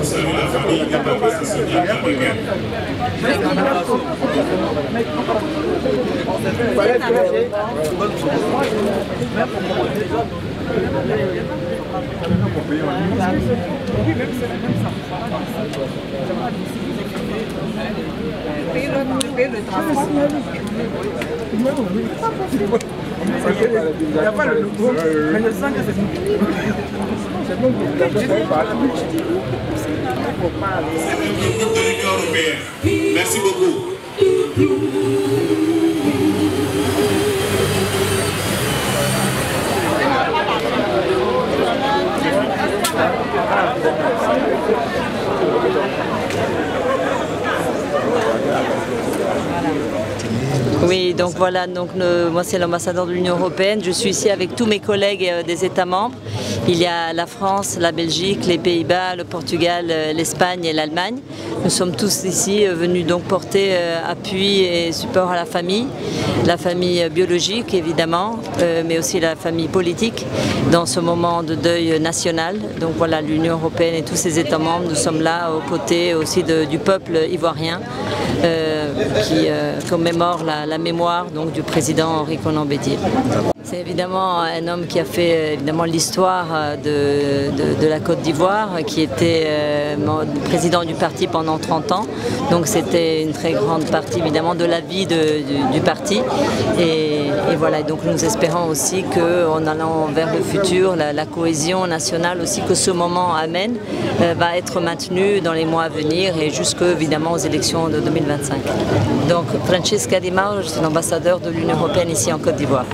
Salut la famille de Papa Sonia Kabega. Il n'y a pas le logo, mais je sens que c'est bon. Merci beaucoup. Oui, donc voilà, moi c'est l'ambassadeur de l'Union européenne. Je suis ici avec tous mes collègues des États membres. Il y a la France, la Belgique, les Pays-Bas, le Portugal, l'Espagne et l'Allemagne. Nous sommes tous ici venus donc porter appui et support à la famille biologique évidemment, mais aussi la famille politique dans ce moment de deuil national. Donc voilà, l'Union européenne et tous ses États membres, nous sommes là aux côtés aussi du peuple ivoirien qui commémore la mémoire donc, du président Henri Konan Bédié. C'est évidemment un homme qui a fait l'histoire de la Côte d'Ivoire, qui était président du parti pendant 30 ans. Donc c'était une très grande partie évidemment de la vie du parti. Et voilà, donc nous espérons aussi qu'en allant vers le futur, la cohésion nationale aussi que ce moment amène va être maintenue dans les mois à venir et jusque évidemment aux élections de 2025. Donc Francesca Di Mauro, je suis l'ambassadeur de l'Union européenne ici en Côte d'Ivoire.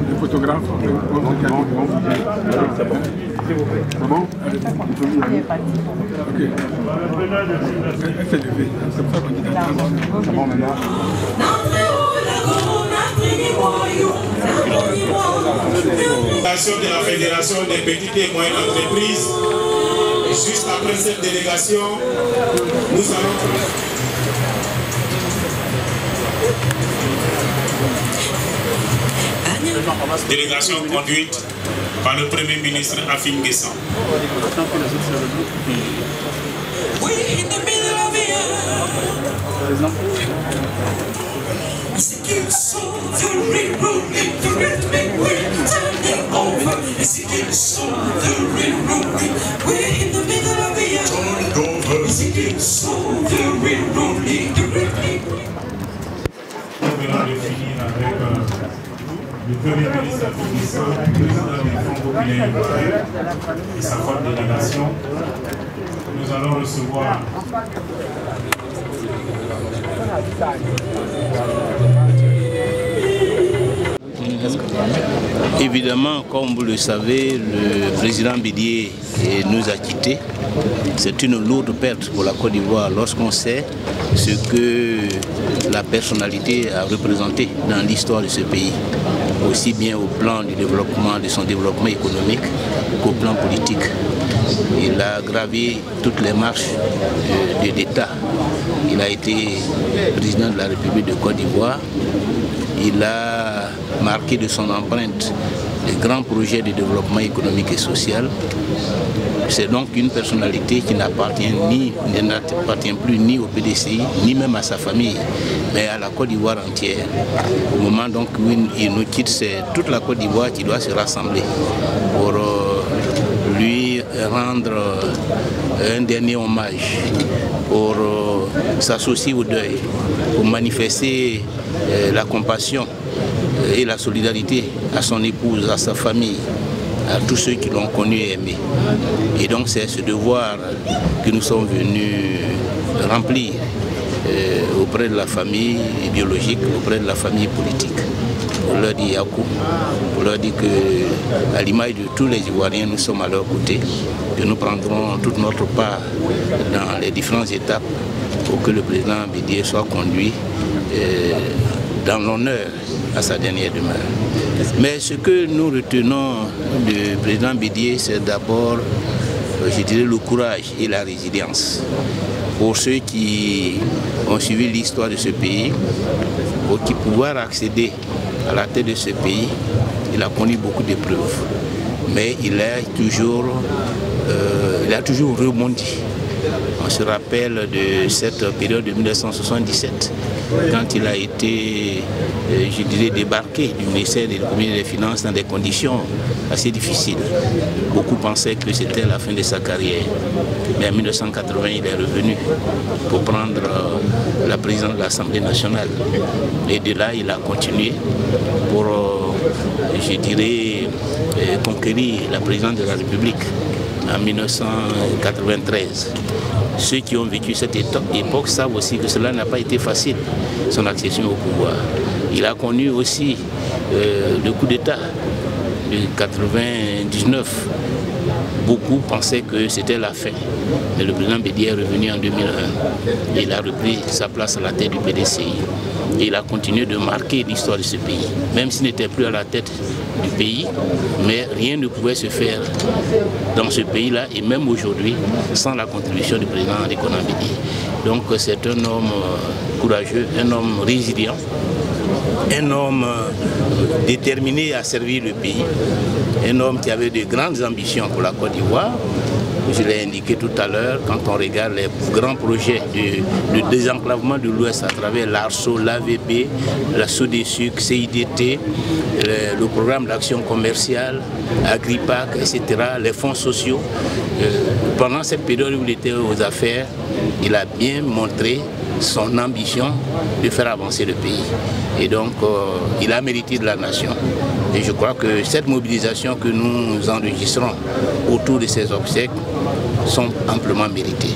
Le photographe, c'est bon? Ok. Elle s'est levée, c'est pour ça qu'on dit c'est bon maintenant. De la Fédération des petites et moyennes entreprises. Juste après cette délégation, nous allons... Délégation conduite par le Premier ministre Afim Guessan. Le Premier ministre Afim président du Fonds populaire et sa forte délégation, nous allons recevoir Évidemment, comme vous le savez, le président Bédié nous a quittés. C'est une lourde perte pour la Côte d'Ivoire lorsqu'on sait ce que la personnalité a représenté dans l'histoire de ce pays, aussi bien au plan du développement, de son développement économique qu'au plan politique. Il a gravé toutes les marches de l'État. Il a été président de la République de Côte d'Ivoire. Il a marqué de son empreinte les grands projets de développement économique et social. C'est donc une personnalité qui n'appartient plus ni au PDCI, ni même à sa famille, mais à la Côte d'Ivoire entière. Au moment donc où il nous quitte, c'est toute la Côte d'Ivoire qui doit se rassembler pour lui rendre un dernier hommage, pour s'associer au deuil, pour manifester la compassion et la solidarité à son épouse, à sa famille, à tous ceux qui l'ont connu et aimé. Et donc c'est ce devoir que nous sommes venus remplir auprès de la famille idéologique, auprès de la famille politique. Pour leur dire Yakou, pour leur dire qu'à l'image de tous les Ivoiriens, nous sommes à leur côté, que nous prendrons toute notre part dans les différentes étapes pour que le président Bédié soit conduit dans l'honneur à sa dernière demeure. Mais ce que nous retenons du président Bédié, c'est d'abord, je dirais, le courage et la résilience. Pour ceux qui ont suivi l'histoire de ce pays, pour qu'ils pouvoir accéder à la tête de ce pays, il a connu beaucoup d'épreuves. Mais il a toujours rebondi. On se rappelle de cette période de 1977, quand il a été, je dirais, débarqué du ministère de l'économie et des finances dans des conditions assez difficiles. Beaucoup pensaient que c'était la fin de sa carrière. Mais en 1980, il est revenu pour prendre la présidence de l'Assemblée nationale. Et de là, il a continué pour, je dirais, conquérir la présidence de la République en 1993. Ceux qui ont vécu cette époque savent aussi que cela n'a pas été facile, son accession au pouvoir. Il a connu aussi le coup d'État de 1999. Beaucoup pensaient que c'était la fin. Mais le président Bédié est revenu en 2001. Et il a repris sa place à la tête du PDCI. Et il a continué de marquer l'histoire de ce pays. Même s'il n'était plus à la tête du pays, mais rien ne pouvait se faire dans ce pays-là, et même aujourd'hui, sans la contribution du président Lékonan Bédié. Donc c'est un homme courageux, un homme résilient, un homme déterminé à servir le pays, un homme qui avait de grandes ambitions pour la Côte d'Ivoire. Je l'ai indiqué tout à l'heure, quand on regarde les grands projets de désenclavement de l'Ouest à travers l'ARSO, l'AVB, la SODESUC, CIDT, le programme d'action commerciale, Agripac, etc., les fonds sociaux. Pendant cette période où il était aux affaires, il a bien montré son ambition de faire avancer le pays. Et donc, il a mérité de la nation. Et je crois que cette mobilisation que nous enregistrons autour de ces obsèques sont amplement méritées.